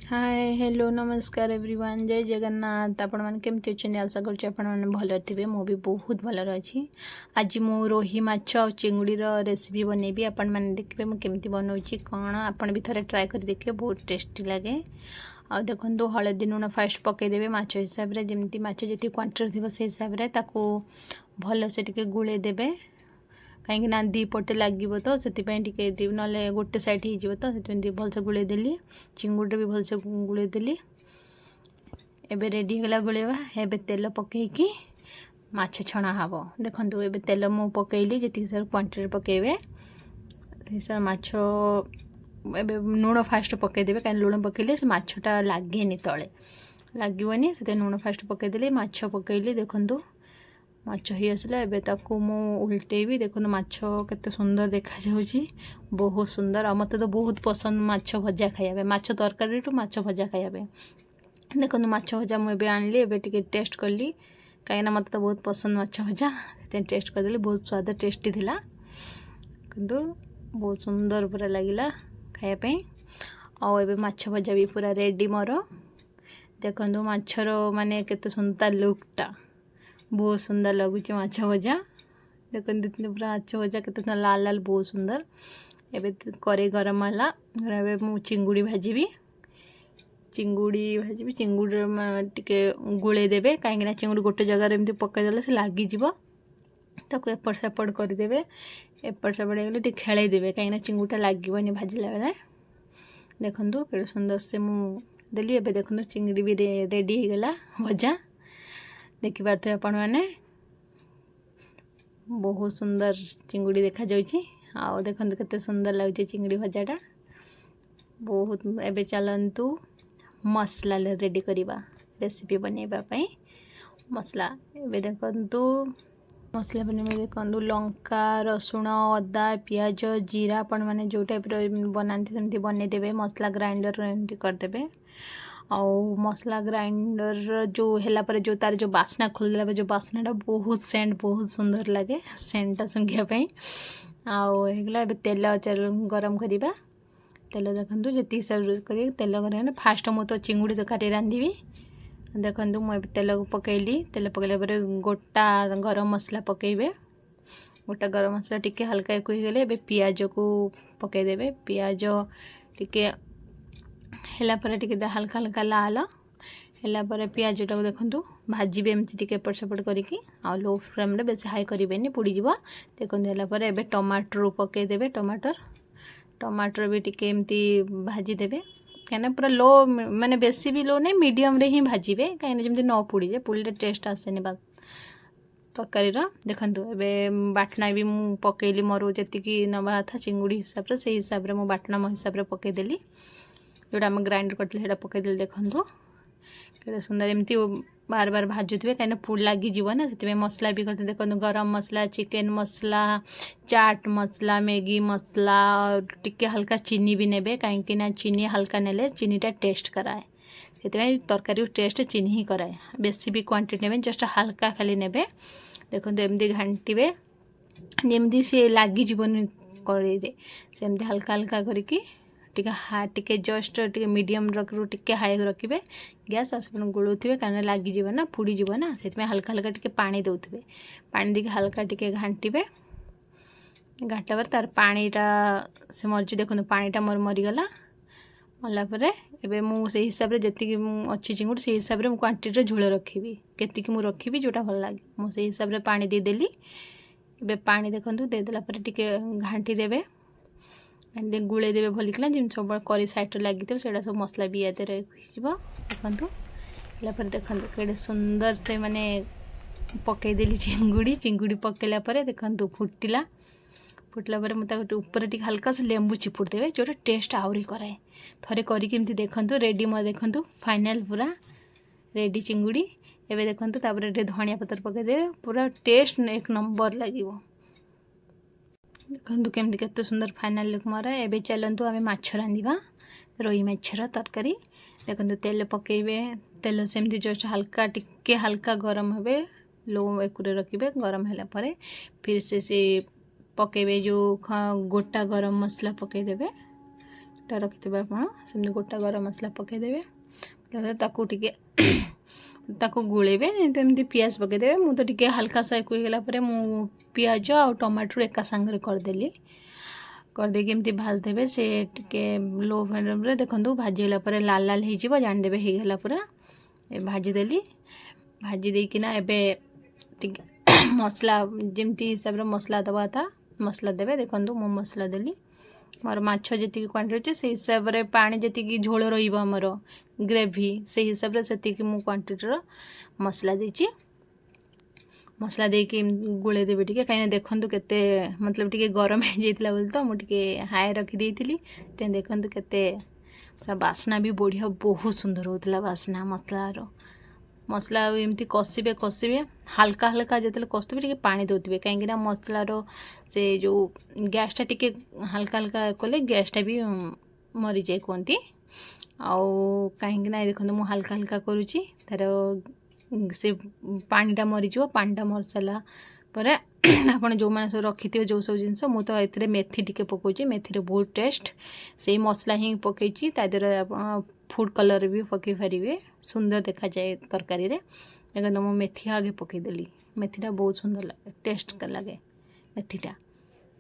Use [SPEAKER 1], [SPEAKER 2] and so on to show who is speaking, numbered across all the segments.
[SPEAKER 1] Hi hello नमस्कार everyone जय जगन्नाथ आपण मैंने केमती अच्छे आशा करुँच आपने भल थे मु भी बहुत भलर अच्छी आज मु रोही माछ और चिंगुड़ी रेसिपी बनैबी आपण मैंने देखिए मुझे केमती बनाऊँगी कौन आपड़ भी थे ट्राए कर देखिए बहुत टेस्टी लगे आ देखो हलदी लुण फास्ट पकईदेवे माछ हिसाब से जमी माछ जी क्वांटिटी थी से हिसाब से भल से गोले देवे कहीं दी पटे लगे तो से ना गोटे साइड हो तो से भलसे गोलेदेली चिंगुड़ी भी भलसे गोलेदेली एबे रेडी होगा गोलेवा एबे तेल पकईकी माछ छणा हम देखो एबे तेल मु पकईली जी सर क्वांटिटी पकईबे सर माछ एबे लुण फास्ट पकईदेवे कहीं लुण पकईले से माछटा लगे तले लगनी से लुण फास्ट पकईदेली माछ पकईली देखूँ माछ ही आसला एबे ताकू मु उल्टेबी देखो माछ केते सुंदर देखा जाउची बहुत सुंदर आ मते तो बहुत पसंद माछ भजा खाइबे माछ तरकारी टू माछ भजा खाइबे देखो माछ भजा मु एबे आनली एबे टिके टेस्ट करली कहीं मते तो बहुत पसंद माछ भजा ते टेस्ट कर देली बहुत स्वाद टेस्टी थिला किंतु बहुत सुंदर पूरा लागिला खाया पे आ एबे माछ भजा भी पूरा रेडी मोर देखो माछर माने केते सुंदर लुकटा बहुत सुंदर लगुच माछ भजा देखते पूरा माछ भजा के लाल लाल बहुत सुंदर एबे करे गरम है एबे मु चिंगुड़ी भाजी चिंगुड़ी टिके गोले देबे कहीं चिंगुड़ी गोटे जगह एमती पकईदेले से लगिज ताको एपट सेपट करदे एपट सेपट हो खेल देवे कहीं चिंगुड़ीटा लगे भाजला बेले देखूँ केड़े सुंदर से मुझे एबे देखूँ चिंगुड़ी भी रेडी हो गला भजा देखिपारे आपण मैंने बहुत सुंदर चिंगुड़ी देखा जाउची आ देखो केते सुंदर लगुच चिंगुड़ी भजाटा बहुत एबे चलतु मसला रेडी करवा रेसिपी बनैबा पई मसला एबे देखंतु मसला बनैबा देखंतु लंका रसुण अदा पियाज जीरा आपण मैंने जो टाइप बनाती सेमती बनै देबे मसला ग्राइंडर एमती करदेबे आउ मसला ग्राइंडर जो है पर जो तार जो बास्ना खोलदेला जो बास्नाटा बहुत सेंट बहुत सुंदर लगे सेंटा सुंघापी आउला तेल गरम करवा तेल देखो जी हिसाब कर तेल गरम फास्ट मु तो चिंगुड़ी तरकारी रांधि देखो मुझे तेल पकईली तेल पकईला गोटा गरम मसला पकईबे गोटा गरम मसला टिके हल्का गले पियाज को पकईदेवे पियाज टिके हेला पर टिके हल्का हल्का लाल हेला पर पियाजटा को देखो भाजबे एमती टिके एपट सेपट करके आ लो फ्लेम रे बेस हाई करें पुड़ीज देखो हेला टमाटर पकईदेवे टमाटर भी टिके एमती भाजीदेवे कहीं पूरा लो माने बेसी भी लो नहीं मीडियम रे ही भाजबे कहीं जमी न पुड़ी जाए पुड़े टेस्ट आसेनि तरकारी देखूँ एवं बाटना भी मु पकईली मोर जी नवा था चिंगुड़ी हिसाब से हिसाब से मु बाटना मो हिसाब से पकईदेली जोटा आम ग्राइंडर करते पकईदेली देखूँ के सुंदर एमती बार बार भाजुवे कहीं पुड़ लगिज ना से मसला भी करते देखो गरम मसला चिकेन मसला चाट मसला मैगी मसला टिके हल्का चीनी भी नेबे कहीं चीनी हल्का नेले चीनीटा टेस्ट कराए से तरकारी टेस्ट चीनी ही कराए बेसी भी क्वांटिटी ने जस्ट हल्का खाली नेबे देखो एमती घांटे जमी सी लगिजन कड़े सेमती हल्का हल्का करके टिके जस्ट टिके मीडियम टिके हाई रखिए गैस आसपन गोलुवे कहीं लगिज ना पुड़ीज ना से हल्का हल्का टिके पानी दौथे पानी देके हल्का टिके घांटे घाटा पर तार पानीटा से मरजी देखो पानीटा मोर मरीगला मरलापर एवं मुझे हिसाब से जी अच्छी चिंगुड़ी से हिसाब से क्वांटिटी झोल रखी केति मुझे रखी जोटा भल लगे मुझे हिसाब से पानी देदेली ए पानी देखो देदेला टिके घांटी देवे गुड़े देवे भलिकना जमी सब करी सैड लगी से सब मसला भी याद देखूँ देखो के सुंदर से माने पकईदेली चिंगुड़ी पकईला देखूँ फुटिला मुझे ऊपर टी हल्का से लेंबू चिपुड़ देवे जोटा टेस्ट आहरी कराए थे करके देखूँ रेडी मैं देखूँ फाइनल पूरा रेडी चिंगुड़ी एवं देखूँ धनिया पतर पकईदेवे पूरा टेस्ट एक नंबर लगे देखो केमती केते सुंदर फाइनल लुक मोर एबे चलतु आम माछ रांधिबा रोही माछर तरकारी देखो तेल पकईबे तेल सेमती जस्ट हल्का टिके हल्का गरम हे लो एकरे रखिए गरम है फिर से पकईबे जो गोटा गरम मसला पकईदेवे टा रखिथिबे आपण सेमती गोटा गरम मसला पकेदेबे ताकू टिके ताकू गुलेबे तो एमती पियाज पकेदेबे मु तो टिके हल्का सा एक गला परे मु पियाज आ टमाटर एका संगे करदेली करदे एमती भाज देबे से टिके लो फ्लेम रे देखंतु भाजीला परे लाल लाल हे जिवो जान देबे हे गला पूरा ए भाजी देली भाजी देकिना एबे टिके मसला जेमती हिसाब रे मसला दबा था मसला देबे देखंतु मु मसला देली मोर माछ जति क्वांटिटी से हिसाब रे पानी जति झोल रहिबो हमर ग्रेवी से हिसाब रे सेति मु क्वांटिटी रो मसला देची मसला देकी गुले देबे टिके कहीं देखंतु केते मतलब टिके गरम हे जेतला बोल तो मु टिके हाई रखी देइथिली ते देखंतु केते पूरा बासना भी बढ़िया बहुत सुंदर होतला बासना मसला रो मसला एमती कसिबे कसिबे हल्का हल्का जेतले कस्तबे टिके पानी दोतबे कहीं ना मसला रो से जो गैस टा टिके हल्का हल्का कोले गैस टा भी मरी जाय कोंती आउ कहीं ना देखंतु मु हल्का हल्का करूची तार से पानीटा मरीज पानीटा मरसाला पर आप जो मैंने सब रखी थे जो सब जिनस मु तो ये मेथी टिके पकाउची मेथी बहुत टेस्ट से मसला ही पकईची तादेह आप फूड कलर भी पकई पारे सुंदर देखा जाए तरकारी रे देखो मु मेथी आगे पकईदेली मेथीटा बहुत सुंदर लगे टेस्ट लगे मेथीटा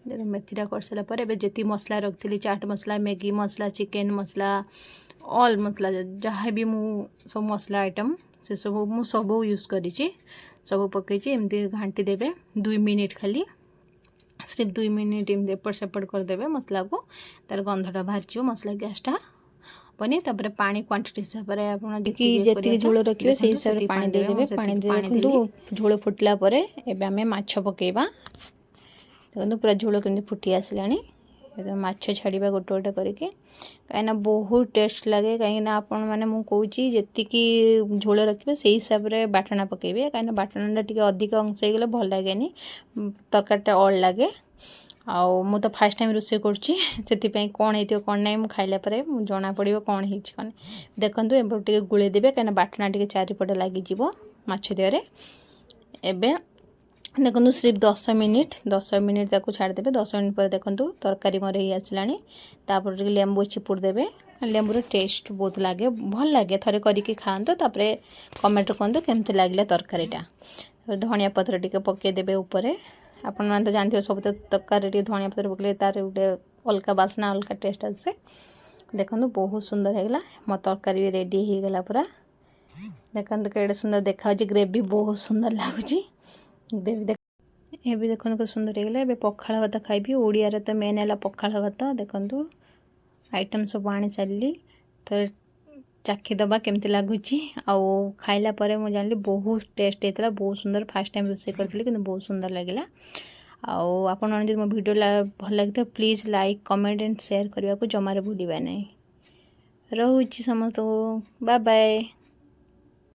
[SPEAKER 1] देखो मेथीटा कर सारा पर जी मसला रखी चाट मसला मैगी मसला चिकेन मसला ऑल मसला जहाँ भी मु सब मसला आइटम से सब मु सब यूज करी सब पकई एमती घाटी देवे 2 मिनिट खाली सिर्फ 2 मिनिट एमती एपट सेपट करदे मसला को तार गंधटा बाहर मसला गैसटा बनी तापर पानी क्वांटिटी हिसाब से आपन झोल रखिए से हिसाब से पानी दे देबे पानी दे देखंतु झोल फुटला परे एबे हमें माछ पकेबा देखंतु पूरा झोल केमती फुटी आसलानी माछ छाड़ीबा गोटे गोटे करके कहीं बहुत टेस्ट लगे कहीं आपण मैंने मुझे कहूँ जी झोल रखिए से हिसाब से बाटना पकेबे कहीं बाटना टी अधिक अंश हो भल लगे तरकारीटा अड़ लगे आउ मु तो फास्ट टाइम रोषे करूँ कौन हो कौन ना मुझे खाइला जना पड़ो कौन हो देखते ए गुले देवे कहीं बाटना टी चारिपटे लगिज माछ देहरे एबे देखो सिर्फ 10 मिनिट ताको छाड़देवे 10 मिनिट पर देखो तरकारी मोर ही आसलानी तापर लेंबू चिपुड़ देवे लेंबूर टेस्ट बहुत लगे भल लगे थरे करके खाते तापर कमेंट कहतु केमती लगे तरकारीटा धनिया पत्र टी पकईदेवे उपर आपण मैंने तो जानते सब तरकारी धनिया पत्र पकड़े तार गोटे अलग बास्ना अलग टेस्ट आसे देखो बहुत सुंदर होगा मो तरकारी भी रेडी हो गला पूरा देखो केड़े सुंदर देखा ग्रेवी बहुत सुंदर लगुच ग्रेवी ये भी देखो बहुत सुंदर होगा ए पखाड़ भात खाइबी ओडिया तो मेन है पखाड़ भात देखो आइटम सब आनी सारी तो चाखीदबा केमती लगुच आउ खाइला परे मुझे जानली बहुत टेस्ट होता बहुत सुंदर फास्ट टाइम रोषे करी कि बहुत सुंदर लगे आउ आपण मैंने मो वीडियो भल लगी please like comment and share करने को जमार भूलिबा नहीं रोची समस्त बाय बाय।